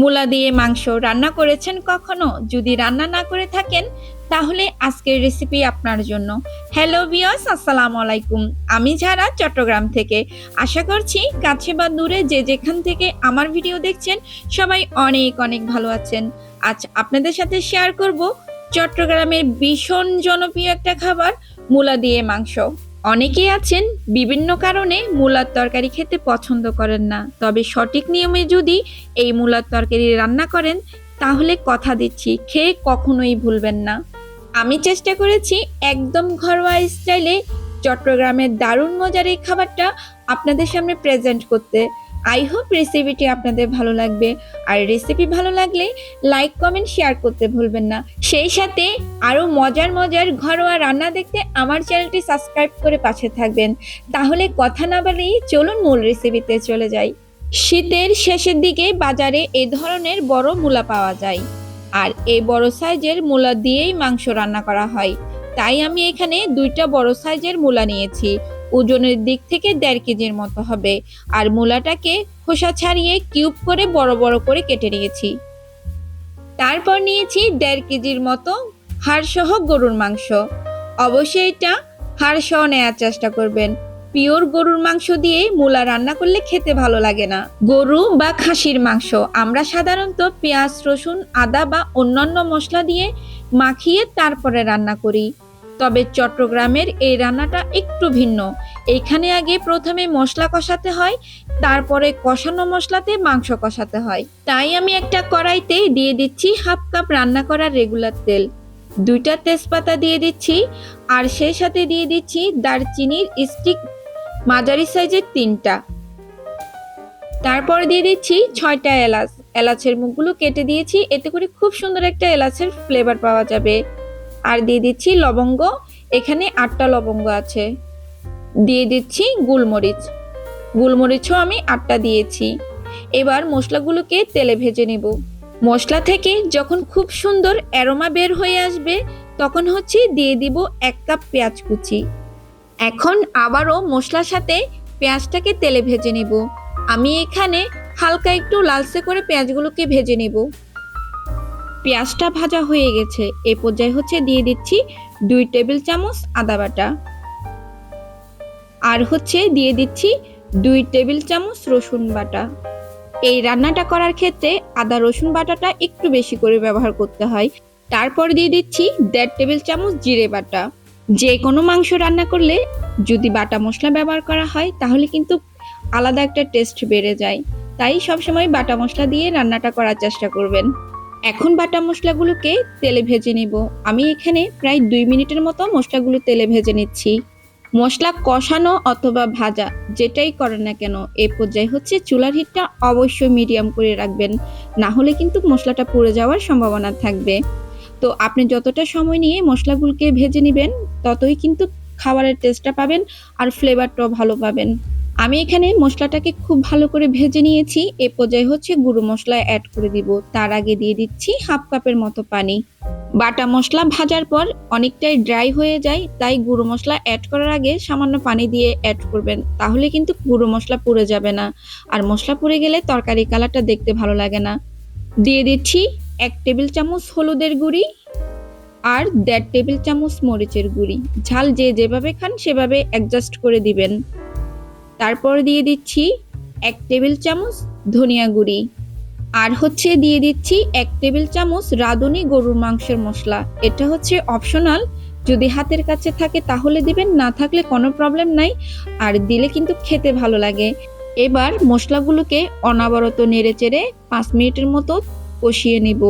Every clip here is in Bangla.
মূলা দিয়ে মাংস রান্না করেছেন কখনো? যদি রান্না না করে থাকেন তাহলে আজকের রেসিপি আপনার জন্য। হ্যালো ভিউয়ার্স, আসসালামু আলাইকুম। আমি ঝারা, চট্টগ্রাম থেকে। আশা করছি কাছে বা দূরে যে যেখান থেকে আমার ভিডিও দেখছেন সবাই অনেক অনেক ভালো আছেন। আজ আপনাদের সাথে শেয়ার করব চট্টগ্রামের ভীষণ জনপ্রিয় একটা খাবার, মূলা দিয়ে মাংস। অনেকেই আছেন বিভিন্ন কারণে মূলার তরকারি খেতে পছন্দ করেন না, তবে সঠিক নিয়মে যদি এই মূলার তরকারি রান্না করেন তাহলে কথা দিচ্ছি খেয়ে কখনোই ভুলবেন না। আমি চেষ্টা করেছি একদম ঘরোয়া স্টাইলে চট্টগ্রামের দারুণ মজার এই খাবারটা আপনাদের সামনে প্রেজেন্ট করতে। আই হোপ রেসিপিটি আপনাদের ভালো লাগবে, আর রেসিপি ভালো লাগলে লাইক কমেন্ট শেয়ার করতে ভুলবেন না। সেই সাথে আরও মজার মজার ঘরোয়া রান্না দেখতে আমার চ্যানেলটি সাবস্ক্রাইব করে পাশে থাকবেন। তাহলে কথা না বাড়িয়ে চলুন মূল রেসিপিতে চলে যাই। শীতের শেষের দিকে বাজারে এই ধরনের বড় মূলা পাওয়া যায়, আর এই বড় সাইজের মূলা দিয়েই মাংস রান্না করা হয়। তাই আমি এখানে দুইটা বড় সাইজের মূলা নিয়েছি। ওজনের দিক থেকে 1.5 কেজির মতো হবে। আর মূলাটাকে খোসা ছাড়িয়ে কিউব করে বড় বড় করে কেটে নিয়েছি। তারপর নিয়েছি 1.5 কেজির মতো হাড়সহ গরুর মাংস। অবশ্যই এটা হাড়সহ নেওয়ার চেষ্টা করবেন। পিওর গরুর মাংস দিয়ে মূলা রান্না করলে খেতে ভালো লাগে না। গরু বা খাসির মাংস আমরা সাধারণত পেঁয়াজ, রসুন, আদা বা অন্যান্য মশলা দিয়ে মাখিয়ে তারপরে রান্না করি, তবে চট্টগ্রামের এই রান্নাটা একটু ভিন্ন। এইখানে আগে প্রথমে মশলা কষাতে হয়, তারপরে কষানো মশলাতে মাংস কষাতে হয়। তাই আমি একটা কড়াইতে দিয়ে দিচ্ছি হাফ কাপ রান্না করা রেগুলার তেল, 2টা তেজপাতা দিয়ে দিচ্ছি, আর সেই সাথে দিয়ে দিচ্ছি দারচিনির স্টিক মাঝারি সাইজের 3টা। তারপর দিয়ে দিচ্ছি 6টা এলাচ। এলাচের মুখগুলো কেটে দিয়েছি, এতে করে খুব সুন্দর একটা এলাচের ফ্লেভার পাওয়া যাবে। আর দিয়ে দিচ্ছি লবঙ্গ, এখানে 8টা লবঙ্গ আছে। দিয়ে দিচ্ছি গোলমরিচ, গোলমরিচও আমি 8টা দিয়েছি। এবার মশলাগুলোকে তেলে ভেজে নেব। মশলা থেকে যখন খুব সুন্দর অ্যারোমা বের হয়ে আসবে তখন দিয়ে দিব 1 কাপ পেঁয়াজ কুচি। এখন আবারও মশলার সাথে পেঁয়াজটাকে তেলে ভেজে নেব। আমি এখানে হালকা একটু লালচে করে পেঁয়াজগুলোকে ভেজে নেব। পেঁয়াজটা ভাজা হয়ে গেছে, এই পর্যায়ে দিয়ে দিচ্ছি 2 টেবিল চামচ আদা বাটা, আর দিয়ে দিচ্ছি 2 টেবিল চামচ রসুন বাটা। এই রান্নাটা করার ক্ষেত্রে আদা রসুন বাটাটা একটু বেশি করে ব্যবহার করতে হয়। তারপর দিয়ে দিচ্ছি 1.5 টেবিল চামচ জিরে বাটা। যে কোনো মাংস রান্না করলে যদি বাটা মশলা ব্যবহার করা হয় তাহলে কিন্তু আলাদা একটা টেস্ট বেড়ে যায়। তাই সবসময় বাটা মশলা দিয়ে রান্নাটা করার চেষ্টা করবেন। এখন বাটা মশলাগুলোকে তেলে ভেজে নিব। আমি এখানে প্রায় 2 মিনিটের মতো মশলাগুলো তেলে ভেজে নিচ্ছি। মশলা কষানো অথবা ভাজা যেটাই করেন না কেন, এই পর্যায়ে চুলার হিটটা অবশ্যই মিডিয়াম করে রাখবেন, না হলে কিন্তু মশলাটা পুড়ে যাওয়ার সম্ভাবনা থাকবে। তো আপনি যতটা সময় নিয়ে মশলাগুলোকে ভেজে নেবেন ততই কিন্তু খাবারের টেস্টটা পাবেন আর ফ্লেভারটাও ভালো পাবেন। আমি এখানে মশলাটাকে খুব ভালো করে ভেজে নিয়েছি। এ পর্যায়ে গুঁড়ো মশলা অ্যাড করে দিব। তার আগে দিয়ে দিচ্ছি হাফ কাপের মতো পানি। বাটা মশলা ভাজার পর অনেকটাই ড্রাই হয়ে যায়, তাই গুঁড়ো মশলা অ্যাড করার আগে সামান্য পানি দিয়ে অ্যাড করবেন, তাহলে কিন্তু গুঁড়ো মশলা পুড়ে যাবে না। আর মশলা পুড়ে গেলে তরকারি কালারটা দেখতে ভালো লাগে না। দিয়ে দিচ্ছি 1 টেবিল চামচ হলুদের গুঁড়ি আর 1.5 টেবিল চামচ মরিচের গুঁড়ি। ঝাল যে যেভাবে খান সেভাবে অ্যাডজাস্ট করে দিবেন। তারপর দিয়ে দিচ্ছি 1 টেবিল চামচ ধনিয়া গুঁড়ি, আর দিয়ে দিচ্ছি 1 টেবিল চামচ রাঁধুনি গরুর মাংসের মশলা। এটা অপশনাল, যদি হাতের কাছে থাকে তাহলে দিবেন, না থাকলে কোনো প্রবলেম নাই, আর দিলে কিন্তু খেতে ভালো লাগে। এবার মশলাগুলোকে অনবরত নেড়েচেড়ে 5 মিনিটের মতো কষিয়ে নিব।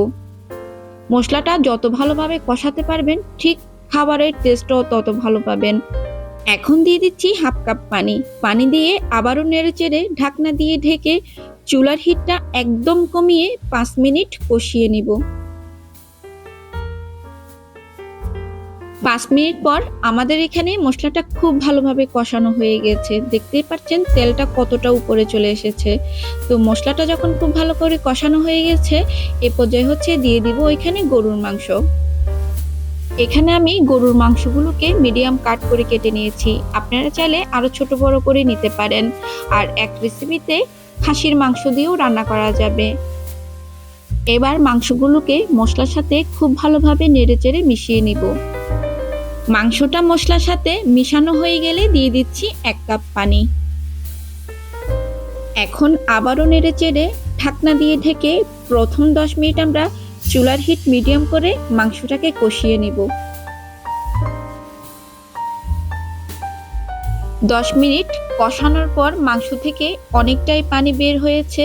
মশলাটা যত ভালোভাবে কষাতে পারবেন ঠিক খাবারের টেস্টও তত ভালো পাবেন। এখন দিয়ে দিচ্ছি হাফ কাপ পানি। পানি দিয়ে আবারও নেড়েচেড়ে ঢাকনা দিয়ে ঢেকে চুলার হিটটা একদম কমিয়ে 5 মিনিট কষিয়ে নিব। 5 মিনিট পর আমাদের এখানে মশলাটা খুব ভালোভাবে কষানো হয়ে গেছে। দেখতেই পাচ্ছেন তেলটা কতটা উপরে চলে এসেছে। তো মশলাটা যখন খুব ভালো করে কষানো হয়ে গেছে, এ পর্যায়ে দিয়ে দিব এখানে গরুর মাংস। এখানে আমি গরুর মাংসগুলোকে মিডিয়াম কাট করে কেটে নিয়েছি। আপনারা চাইলে আরো ছোট বড় করে নিতে পারেন। আর এক রেসিপিতে খাসির মাংস দিয়েও রান্না করা যাবে। এবার মাংসগুলোকে মশলার সাথে খুব ভালোভাবে নেড়েচেড়ে মিশিয়ে নিব। মাংসটা মশলার সাথে মিশানো হয়ে গেলে দিয়ে দিচ্ছি 1 কাপ পানি। এখন আবারও নেড়েচেড়ে ঢাকনা দিয়ে ঢেকে প্রথম 10 মিনিট আমরা চুলার হিট মিডিয়াম করে মাংসটাকে কষিয়ে নিব। 10 মিনিট কষানোর পর মাংস থেকে অনেকটাই পানি বের হয়েছে,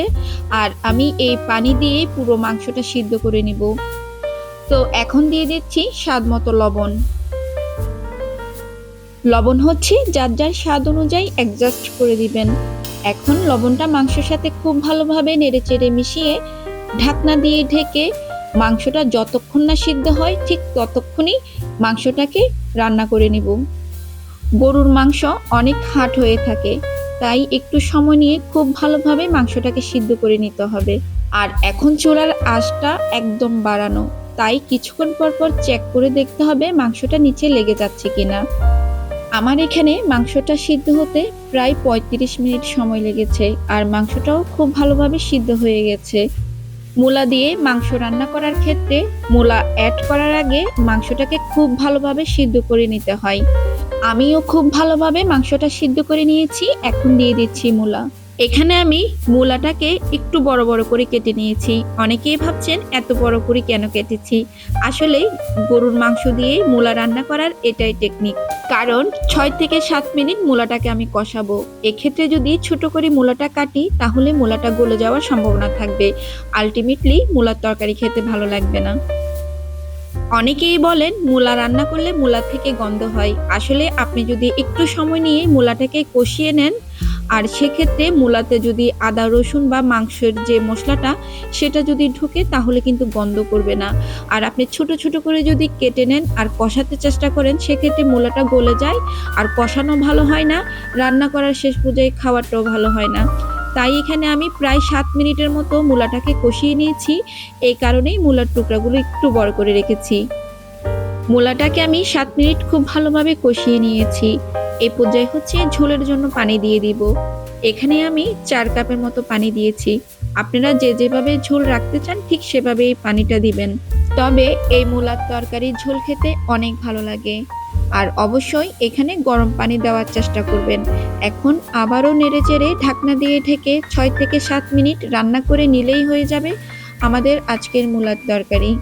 আর আমি এই পানি দিয়ে পুরো মাংসটা সিদ্ধ করে নিব। তো এখন দিয়ে দিচ্ছি স্বাদ মতো লবণ। লবণ হচ্ছে যার যার স্বাদ অনুযায়ী অ্যাডজাস্ট করে দিবেন। এখন লবণটা মাংসের সাথে খুব ভালোভাবে নেড়েচেড়ে মিশিয়ে ঢাকনা দিয়ে ঢেকে মাংসটা যতক্ষণ না সিদ্ধ হয় ঠিক ততক্ষণই মাংসটাকে রান্না করে নিব। গরুর মাংস অনেক হার্ড হয়ে থাকে, তাই একটু সময় নিয়ে খুব ভালোভাবে মাংসটাকে সিদ্ধ করে নিতে হবে। আর এখন চুলার আঁচটা একদম বাড়ানো, তাই কিছুক্ষণ পর পর চেক করে দেখতে হবে মাংসটা নিচে লেগে যাচ্ছে কিনা। আমার এখানে মাংসটা সিদ্ধ হতে প্রায় 35 মিনিট সময় লেগেছে, আর মাংসটাও খুব ভালোভাবে সিদ্ধ হয়ে গেছে। মূলা দিয়ে মাংস রান্না করার ক্ষেত্রে মূলা অ্যাড করার আগে মাংসটাকে খুব ভালোভাবে সিদ্ধ করে নিতে হয়। আমিও খুব ভালোভাবে মাংসটা সিদ্ধ করে নিয়েছি। এখন দিয়ে দিচ্ছি মূলা। এখানে আমি মূলাটাকে একটু বড় বড় করে কেটে নিয়েছি। অনেকেই ভাবছেন এত বড় করে কেন কেটেছি, আসলে গরুর মাংস দিয়ে মূলা রান্না করার এটাই টেকনিক। কারণ 6 থেকে 7 মিনিট মূলাটাকে আমি কষাবো। এক্ষেত্রে যদি ছোট করে মূলাটা কাটি তাহলে মূলাটা গলে যাওয়ার সম্ভাবনা থাকবে, আলটিমেটলি মূলার তরকারি খেতে ভালো লাগবে না। অনেকেই বলেন মূলা রান্না করলে মূলা থেকে গন্ধ হয়। আসলে আপনি যদি একটু সময় নিয়ে মূলাটাকে কষিয়ে নেন, আর সেক্ষেত্রে মূলাতে যদি আদা রসুন বা মাংসের যে মশলাটা সেটা যদি ঢোকে তাহলে কিন্তু গন্ধ করবে না। আর আপনি ছোট ছোট করে যদি কেটে নেন আর কষাতে চেষ্টা করেন, সেক্ষেত্রে মূলাটা গলে যায়, আর কষানো ভালো হয় না, রান্না করার শেষ পর্যায়ে খাওয়াটাও ভালো হয় না। তাই এখানে আমি প্রায় 7 মিনিটের মতো মূলাটাকে কষিয়ে নিয়েছি। এই কারণেই মূলার টুকরাগুলো একটু বড় করে রেখেছি। মূলাটাকে আমি 7 মিনিট খুব ভালোভাবে কষিয়ে নিয়েছি। এই পর্যায়ে হচ্ছে ঝোলের জন্য পানি দিয়ে দিব। এখানে আমি 4 কাপের মতো পানি দিয়েছি। আপনারা যে যেভাবে ঝোল রাখতে চান ঠিক সেভাবে এই পানিটা দিবেন। তবে এই মূলার তরকারির ঝোল খেতে অনেক ভালো লাগে। আর অবশ্যই এখানে গরম পানি দেওয়ার চেষ্টা করবেন। এখন আবারও নেড়েচেড়ে ঢাকনা দিয়ে ঢেকে 6 থেকে 7 মিনিট রান্না করে নিলেই হয়ে যাবে আমাদের আজকের মূলার তরকারি।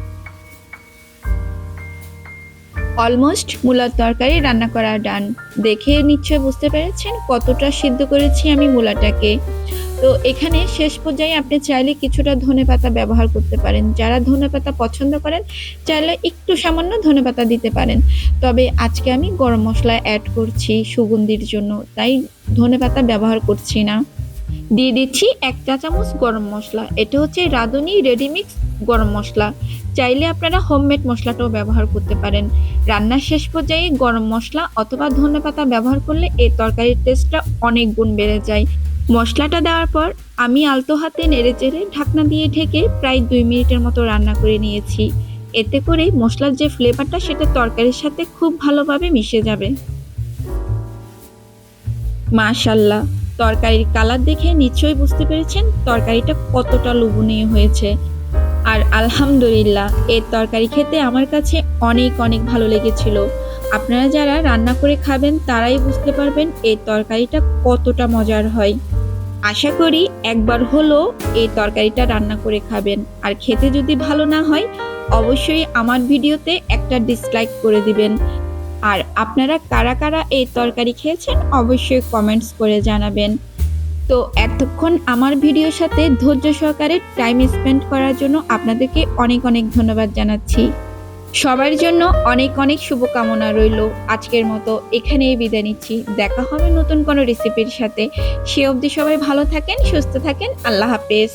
অলমোস্ট মূলার তরকারি রান্না করা ডান। দেখে নিশ্চয় বুঝতে পেরেছেন কতটা সিদ্ধ করেছি আমি মূলাটাকে। তো এখানে শেষ পর্যায়ে আপনি চাইলে কিছুটা ধনেপাতা ব্যবহার করতে পারেন। যারা ধনেপাতা পছন্দ করেন চাইলে একটু সামান্য ধনেপাতা দিতে পারেন। তবে আজকে আমি গরম মশলা অ্যাড করছি সুগন্ধির জন্য, তাই ধনেপাতা ব্যবহার করছি না। দিয়ে দিচ্ছি 1 চা চামচ গরম মশলা। এটা হচ্ছে রাঁধুনি রেডিমিক্স গরম মশলা। চাইলে আপনারা হোমমেড মশলাটাও ব্যবহার করতে পারেন। রান্নার শেষ পর্যায়ে গরম মশলা অথবা ধনেপাতা ব্যবহার করলে এই তরকারির টেস্টটা অনেক গুণ বেড়ে যায়। মশলাটা দেওয়ার পর আমি আলতো হাতে নেড়েচেড়ে ঢাকনা দিয়ে ঢেকে প্রায় 2 মিনিটের মতো রান্না করে নিয়েছি। এতে করে মশলার যে ফ্লেভারটা সেটা তরকারির সাথে খুব ভালোভাবে মিশে যাবে। মাশাআল্লাহ, তরকারির কালার দেখে নিশ্চয়ই বুঝতে পেরেছেন তরকারিটা কতটা লোভনীয় হয়েছে। আর আলহামদুলিল্লাহ, এই তরকারি খেতে আমার কাছে অনেক অনেক ভালো লেগেছিল। আপনারা যারা রান্না করে খাবেন তারাই বুঝতে পারবেন এই তরকারিটা কতটা মজার হয়। আশা করি একবার হলেও এই তরকারিটা রান্না করে খাবেন। আর খেতে যদি ভালো না হয় অবশ্যই আমার ভিডিওতে একটা ডিসলাইক করে দিবেন। আর আপনারা কারা কারা এই তরকারি খেয়েছেন অবশ্যই কমেন্টস করে জানাবেন। তো এতক্ষণ আমার ভিডিওর সাথে ধৈর্য সহকারে টাইম স্পেন্ড করার জন্য আপনাদেরকে অনেক অনেক ধন্যবাদ জানাচ্ছি। সবার জন্য অনেক অনেক শুভকামনা রইল। আজকের মতো এখানেই বিদায় নিচ্ছি। দেখা হবে নতুন কোনো রেসিপির সাথে। সে অবধি সবাই ভালো থাকেন, সুস্থ থাকেন। আল্লাহ হাফেজ।